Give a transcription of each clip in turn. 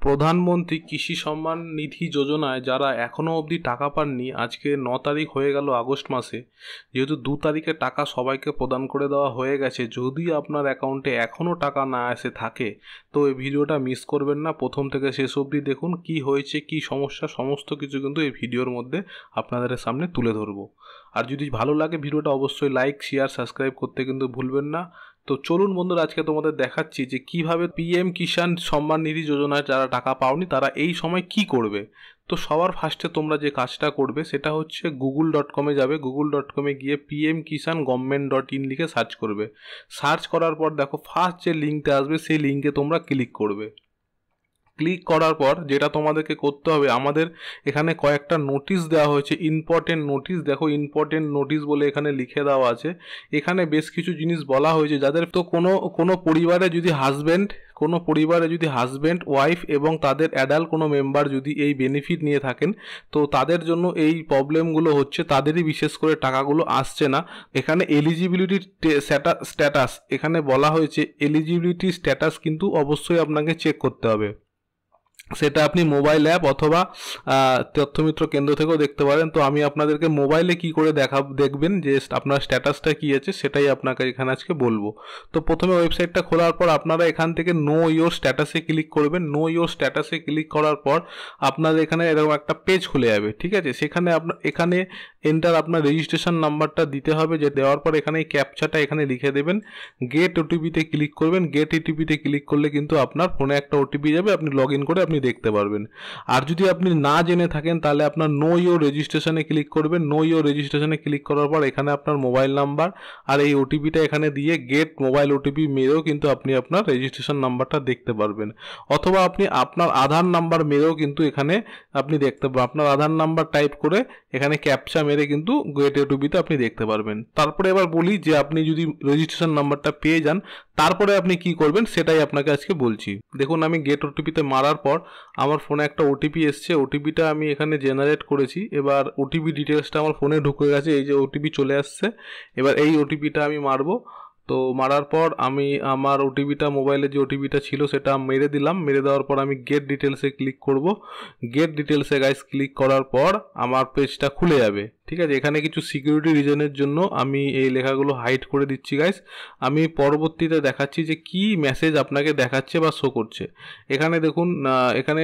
প্রধানমন্ত্রী কৃষি সম্মান নিধি যোজনায় যারা এখনও অবধি টাকা পাননি, আজকে 9 তারিখ হয়ে গেল আগস্ট মাসে, যেহেতু 2 তারিখে টাকা সবাইকে প্রদান করে দেওয়া হয়ে গেছে। যদি আপনার অ্যাকাউন্টে এখনও টাকা না এসে থাকে তো এই ভিডিওটা মিস করবেন না, প্রথম থেকে শেষ অবধি দেখুন কি হয়েছে, কি সমস্যা, সমস্ত কিছু কিন্তু এই ভিডিওর মধ্যে আপনাদের সামনে তুলে ধরবো। আর যদি ভালো লাগে ভিডিওটা অবশ্যই লাইক, শেয়ার, সাবস্ক্রাইব করতে কিন্তু ভুলবেন না। তো চলুন বন্ধুরা, আজকে তোমাদের দেখাচ্ছি যে কিভাবে পিএম কিষাণ সম্মান নিধি যোজনায় যারা টাকা পাওনি তারা এই সময় কি করবে। তো সবার ফার্স্টে তোমরা যে কাজটা করবে সেটা হচ্ছে google.com যাবে। google.com গিয়ে পিএম কিষাণ government.in লিখে সার্চ করবে। সার্চ করার পর দেখো ফার্স্ট যে লিঙ্কটা আসবে সেই লিঙ্কে তোমরা ক্লিক করবে। ক্লিক করার পর যেটা তোমাদেরকে করতে হবে, আমাদের এখানে কয়েকটা নোটিশ দেওয়া হয়েছে, ইম্পর্টেন্ট নোটিশ। দেখো ইম্পর্টেন্ট নোটিশ বলে এখানে লিখে দেওয়া আছে। এখানে বেশ কিছু জিনিস বলা হয়েছে, যাদের তো কোনো পরিবারে যদি হাজব্যান্ড ওয়াইফ এবং তাদের অ্যাডাল্ট কোনো মেম্বার যদি এই বেনিফিট নিয়ে থাকেন তো তাদের জন্য এই প্রবলেমগুলো হচ্ছে, তাদেরই বিশেষ করে টাকাগুলো আসছে না। এখানে এলিজিবিলিটি স্ট্যাটাস এখানে বলা হয়েছে, এলিজিবিলিটি স্ট্যাটাস কিন্তু অবশ্যই আপনাকে চেক করতে হবে। সেটা আপনি মোবাইল অ্যাপ অথবা তথ্যমিত্র কেন্দ্র থেকেও দেখতে পারেন। তো আমি আপনাদেরকে মোবাইলে কি করে দেখবেন যে আপনার স্ট্যাটাসটা কী আছে সেটাই আপনাকে এখানে আজকে বলবো। তো প্রথমে ওয়েবসাইটটা খোলার পর আপনারা এখান থেকে নো ইয়োর স্ট্যাটাসে ক্লিক করবেন। নো ইয়োর স্ট্যাটাসে ক্লিক করার পর আপনাদের এখানে এরকম একটা পেজ খুলে যাবে, ঠিক আছে। সেখানে এখানে আপনার রেজিস্ট্রেশন নাম্বারটা দিতে হবে, যে দেওয়ার পর এখানে এই ক্যাপচাটা এখানে লিখে দেবেন। গেট ওটিপিতে ক্লিক করবেন। গেট ওটিপিতে ক্লিক করলে কিন্তু আপনার ফোনে একটা ওটিপি যাবে, আপনি লগ ইন করে আপনি দেখতে পারবেন। আর যদি আপনি না জেনে থাকেন তাহলে আপনার নো ইয়োর রেজিস্ট্রেশনে ক্লিক করবেন। নো ইয়োর রেজিস্ট্রেশনে ক্লিক করার পর এখানে আপনার মোবাইল নাম্বার আর এই ওটিপিটা এখানে দিয়ে গেট মোবাইল ওটিপি মেরেও কিন্তু আপনি আপনার রেজিস্ট্রেশন নাম্বারটা দেখতে পারবেন। অথবা আপনি আপনার আধার নাম্বার মেরেও কিন্তু এখানে আপনি দেখতে পারবেন। আপনার আধার নাম্বার টাইপ করে এখানে ক্যাপচা মেরে কিন্তু গেট ওটিপিতে আপনি দেখতে পারবেন। তারপরে এবার বলি যে আপনি যদি রেজিস্ট্রেশন নাম্বারটা পেয়ে যান তারপরে আপনি কি করবেন সেটাই আপনাকে আজকে বলছি। দেখুন আমি গেট ওটিপিতে মারার পর আমার ফোনে একটা ওটিপি এসছে। ওটিপিটা আমি এখানে জেনারেট করেছি। এবার ওটিপি ডিটেলসটা আমার ফোনে ঢুকে গেছে, এই যে ওটিপি চলে আসছে। এবার এই ওটিপিটা আমি মারবো। তো মারার পর আমি আমার ওটিপিটা, মোবাইলে যে ওটিপিটা ছিল সেটা মেরে দিলাম। মেরে দেওয়ার পর আমি গেট ডিটেলসে ক্লিক করব। গেট ডিটেলসে গাইস ক্লিক করার পর আমার পেজটা খুলে যাবে, ঠিক আছে। এখানে কিছু সিকিউরিটি রিজনের জন্য আমি এই লেখাগুলো হাইড করে দিচ্ছি গাইস। আমি পরবর্তীতে দেখাচ্ছি যে কি মেসেজ আপনাকে দেখাচ্ছে বা শো করছে। এখানে দেখুন, এখানে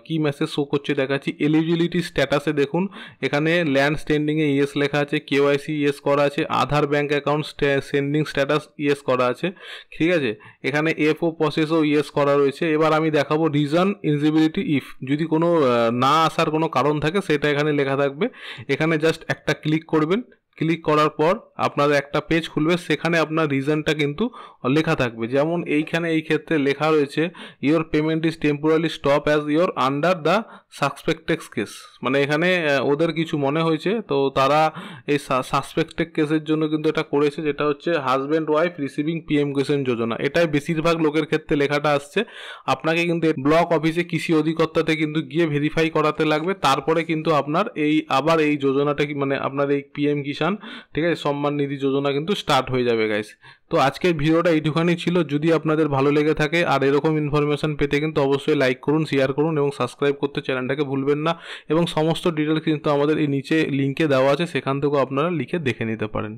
কি মেসেজ শো করছে দেখাচ্ছি। এলিজিবিলিটি স্ট্যাটাসে দেখুন এখানে ল্যান্ড স্ট্যান্ডিংয়ে ইয়েস লেখা আছে, কেওয়াইসি ইয়েস করা আছে, Aadhaar bank account sending status yes করা আছে, ঠিক আছে। এখানে এফও প্রসেসও ইয়েস করা রয়েছে। এবার আমি দেখাবো রিজন এলিজিবিলিটি ইফ, যদি কোনো না আসার কোনো কারণ থাকে সেটা এখানে লেখা থাকবে। এখানে জাস্ট একটা ক্লিক করবেন। ক্লিক করার পর আপনার একটা পেজ খুলবে, সেখানে আপনার রিজনটা কিন্তু লেখা থাকবে। যেমন এইখানে এই ক্ষেত্রে লেখা রয়েছে your payment is temporary stop as your under the suspected case. মানে এখানে ওদের কিছু মনে হয়েছে, তো তারা এই সাসপেক্টেড কেসের জন্য কিন্তু এটা করেছে, যেটা হচ্ছে হাজব্যান্ড ওয়াইফ রিসিভিং পিএম কিষাণ যোজনা। এটাই বেশিরভাগ লোকের ক্ষেত্রে লেখাটা আসছে। আপনাকে কিন্তু ব্লক অফিসে কৃষি অধিকর্তাতে কিন্তু গিয়ে ভেরিফাই করাতে লাগবে, তারপরে কিন্তু আপনার আবার এই যোজনাটা মানে আপনার এই পিএম কিষাণ, ঠিক আছে, সম্মান নিধি যোজনা কিন্তু স্টার্ট হয়ে যাবে গাইস। তো আজকের ভিডিওটা এইটুখানি ছিল। যদি আপনাদের ভালো লেগে থাকে আর এরকম ইনফরমেশন পেতে কিন্তু অবশ্যই লাইক করুন, শেয়ার করুন এবং সাবস্ক্রাইব করতে চ্যানেলটাকে ভুলবেন না। এবং সমস্ত ডিটেলস কিন্তু আমাদের এই নিচে লিঙ্কে দেওয়া আছে, সেখান থেকেও আপনারা লিখে দেখে নিতে পারেন।